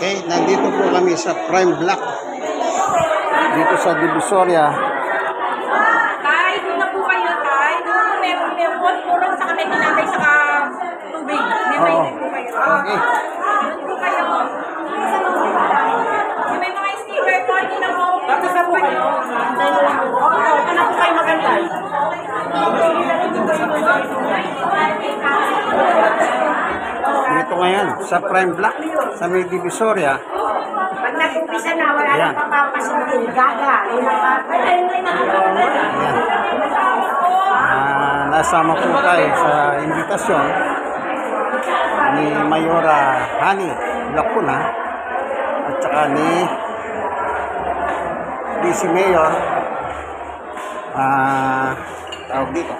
Okay, nandito po kami sa Prime Block. Dito sa Divisoria. Tay, doon na po kayo, tay. Doon po may purong sa kami tinatay sa tubig. May mainit po kayo. Okay. Doon po kayo. May mga sticker po, hindi na po. Tapos na po kayo. Doon na po kayo magantay. Dito ngayon sa Prime Block sa may Divisoria. Pag nag-umpisa na, wala nang papapasukin. Gaga. Nasama po tayo sa imbitasyon ni Mayora Hani Lacuna at saka ni DC Mayor tawag dito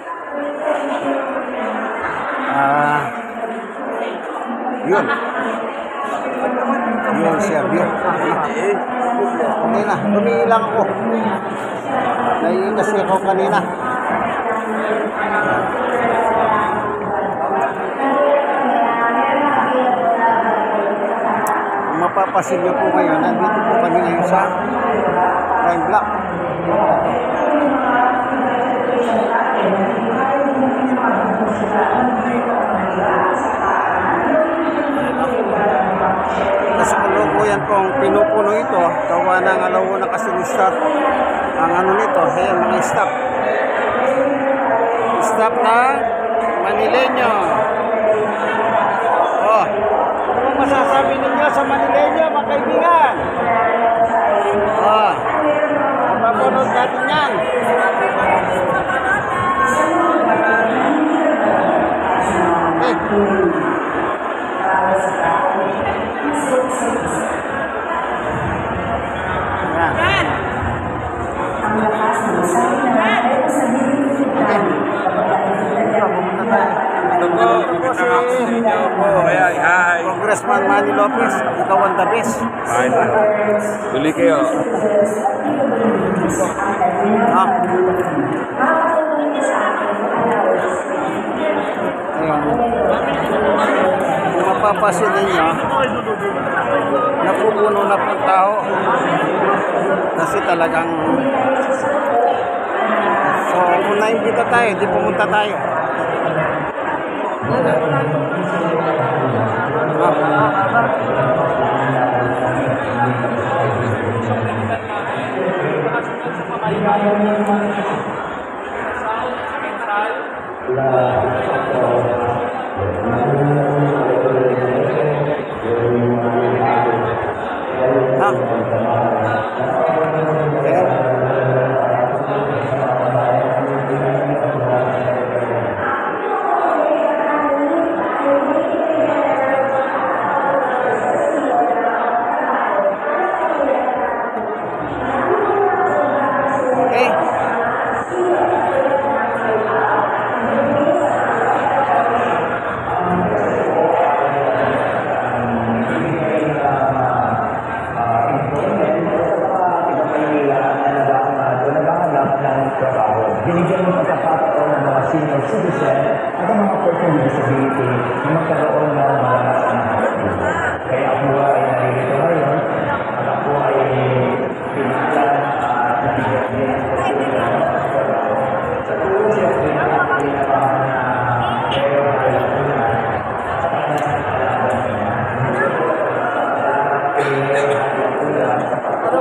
yun sir yun okay na, tumingin lang ako naiingin kasi ako kanina. Mapapasin niyo po ngayon, nandito po kami ngayon sa Prime Block. Nasa kalukuyan po ang pinupuno ito, gawa ng alauna kasi ni-start ang ano nito, ayan mga stop na Manileño. Oh, ano masasabi ninyo sa Manileño, mga kaibigan? Oh, mapapanood natin yan. Ayan. Congressman Manny Lopez, ikaw ang the best. Tuloy kayo. Ayun. Kung mapapasin ninyo, napupuno na po tao. Kasi talagang so kung naimbita tayo, di pumunta tayo. Binigyan ng pagkakataon ng mga senior citizen at ang mga person with disability na magkaroon ng mga hospital. Kaya ako ay narito ngayon at ako ay pinaglan at nabigyan din sa tulong siya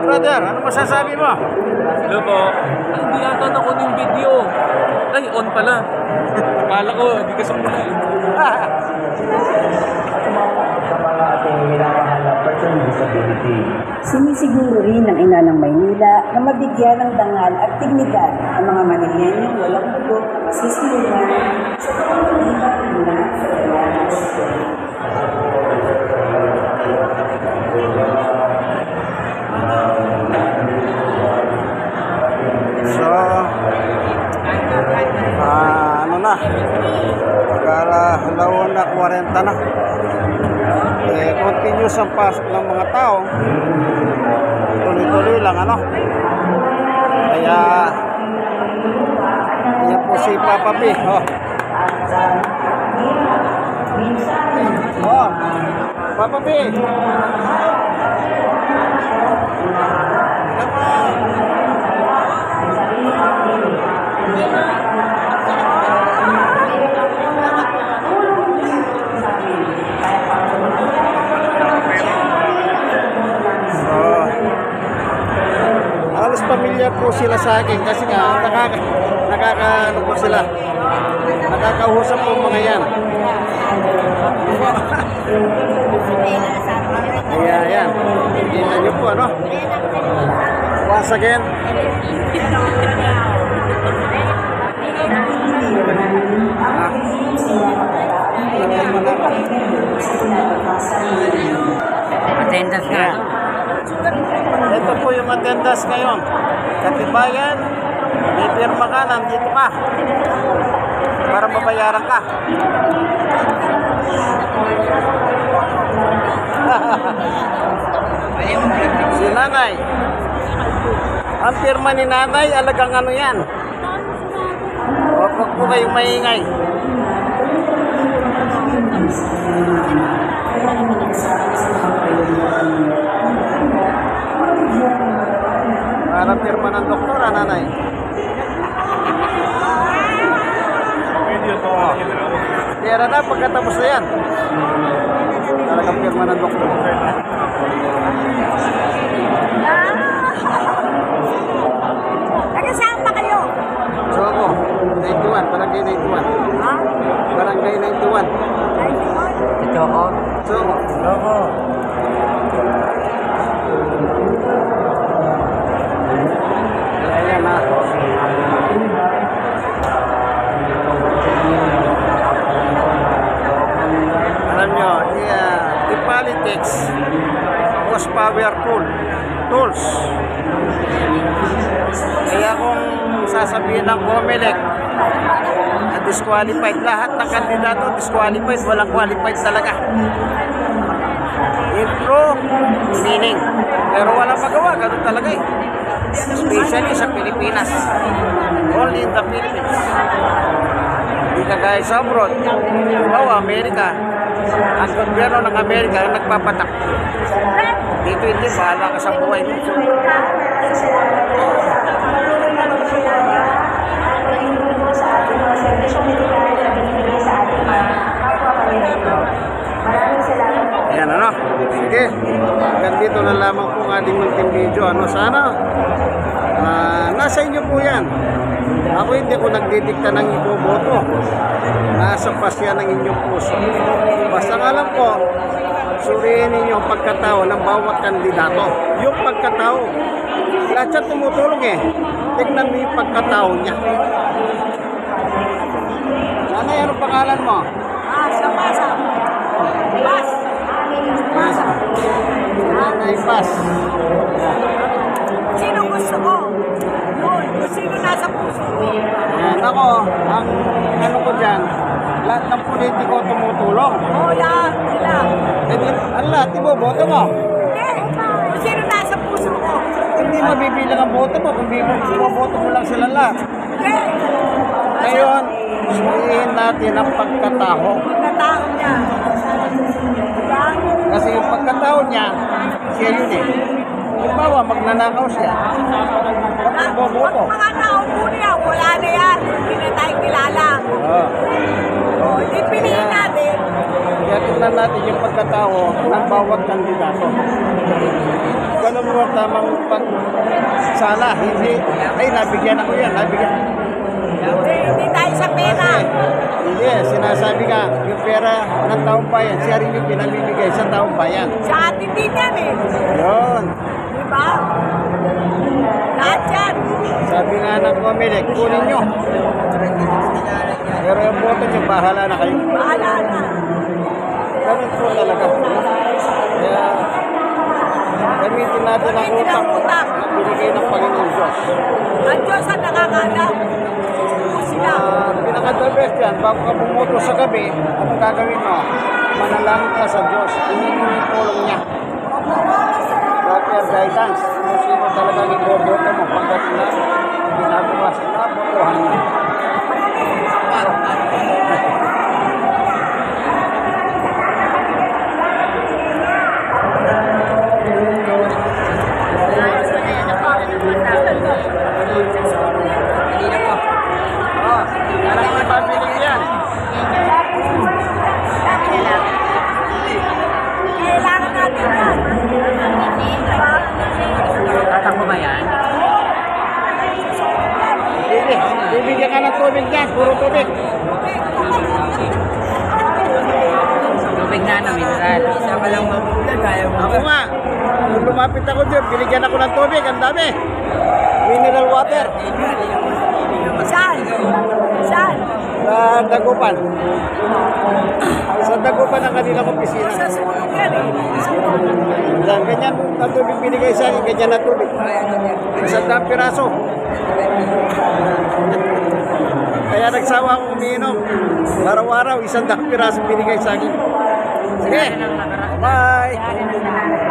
Brother, ano masasabi mo? Hello po. Hindi yata na on yung video. Ay, on pala. Akala ko, hindi ka sumunod. sa mga ating minamahal na person with disability. Sinisiguro rin ng ina ng Maynila na mabigyan ng dangal at dignidad ang mga Manileñong walang lubog na masisilungan sa pamamagitan nila sa kailangan. So, ano na, alauna na 40 na. Continuous ang pasok ng mga tao. Tuloy-tuloy lang, ano. Kaya, yan po si Papa B. Oh. Oh, Papa B. nag-share po sila sa akin kasi nga ano po sila. Nakakausap po mga yan. Kaya yan. Kita nyo po ano. Once again. Attendance ka. Ito po yung attendance ngayon. Katibayan, may pirma ka, nandito ka. Para mabayaran ka. Si nanay. Ang pirma ni nanay, alagang ano yan. Huwag po kayong maingay. Para pirma ng doktor, nanay. Pera na pagkatapos na yan. Talagang pirma ng doktor. Nag-saan pa kayo? So ako, 91, barangay 91. Ha? Barangay 91. Ito ako. So ako. Ayan na. Alam nyo, the politics was powerful tools. Kaya kung sasabihin ng COMELEC na disqualified, lahat ng kandidato disqualified, walang qualified talaga. Intro, meaning. Pero walang magawa, ganun talaga eh. Especially sa Pilipinas. Only in the Philippines. Hindi ka guys sa abroad. Amerika. Ang gobyerno ng Amerika ang nagpapatak. Dito hindi, bahala ka sa buhay mo. Ayan ano. Sige. Hanggang dito na lamang po ang ating munting video. Ano sana? Nasa inyo po yan. Ako hindi ko nagdidikta ng iboboto. Nasa pasya ng inyong puso. Basta nga lang po, suriin ninyo ang pagkatao ng bawat kandidato. Yung pagkatao. Lahat siya tumutulong eh. Tignan mo yung pagkatao niya. Nanay, anong pangalan mo? Pasa. Nanay Paz. Sino gusto ko? Yun. Sino nasa puso ko? Ako, ang ano ko dyan, lahat ng politiko tumutulong. Yan. Sila. Ang lahat, iboboto mo. Hindi. Sino nasa puso ko? Hindi mabibilang ang boto mo kung iboboto mo lang sila lahat. Hindi. Ngayon, suriin natin ang pagkatao. Pagkatao niya. Diba? Kasi yung pagkatao niya, siya yun eh. Halimbawa, magnanakaw siya. Ba't iboboto? Mga tao po niya, wala na yan. Hindi na tayo kilala. Ipiliin natin. Kaya tingnan natin yung pagkatao ng bawat kandidato. Ganun mo ang tamang pagsala. Hindi, ay nabigyan ako yan, nabigyan. Hindi tayo sa pera. Hindi, sinasabi ka, yung pera ng taong bayan, siya rin yung pinamimigay sa taong bayan. Sa atin din yan eh. Yun. Diba? Lahat yan. Sabi nga ng COMELEC, kunin nyo. Pero yung boto nyo, bahala na kayo. Bahala na. Ganun po talaga. Kaya, gamitin natin ang utang na binigay ng Panginoon Diyos. Ang Diyos ang nakakalam. Sila. Pinaka-the best yan, bago ka bumoto sa gabi, anong gagawin mo? Manalangin ka sa Diyos. Hingin yung tulong niya. Proper guidance. Kung sino talagang iboboto mo pagdating na ginagawa sa nabotohan na. Alam mo ba biling yan? Kailangan natin yan. tubig yan, puro tubig. Tubig na mineral. Isa pa lang mabubla tayo. Ako nga, nung lumapit ako dyan, binigyan ako ng tubig, ang dami. Mineral water. Saan? Saan? Sa Dagupan. Sa Dagupan ang kanilang opisina. Yan, ganyan na tubig binigay sa akin, ganyan na tubig. Isang daang piraso. Kaya nagsawa akong umiinom. Araw-araw, isang daang piraso binigay sa akin. Sige, bye!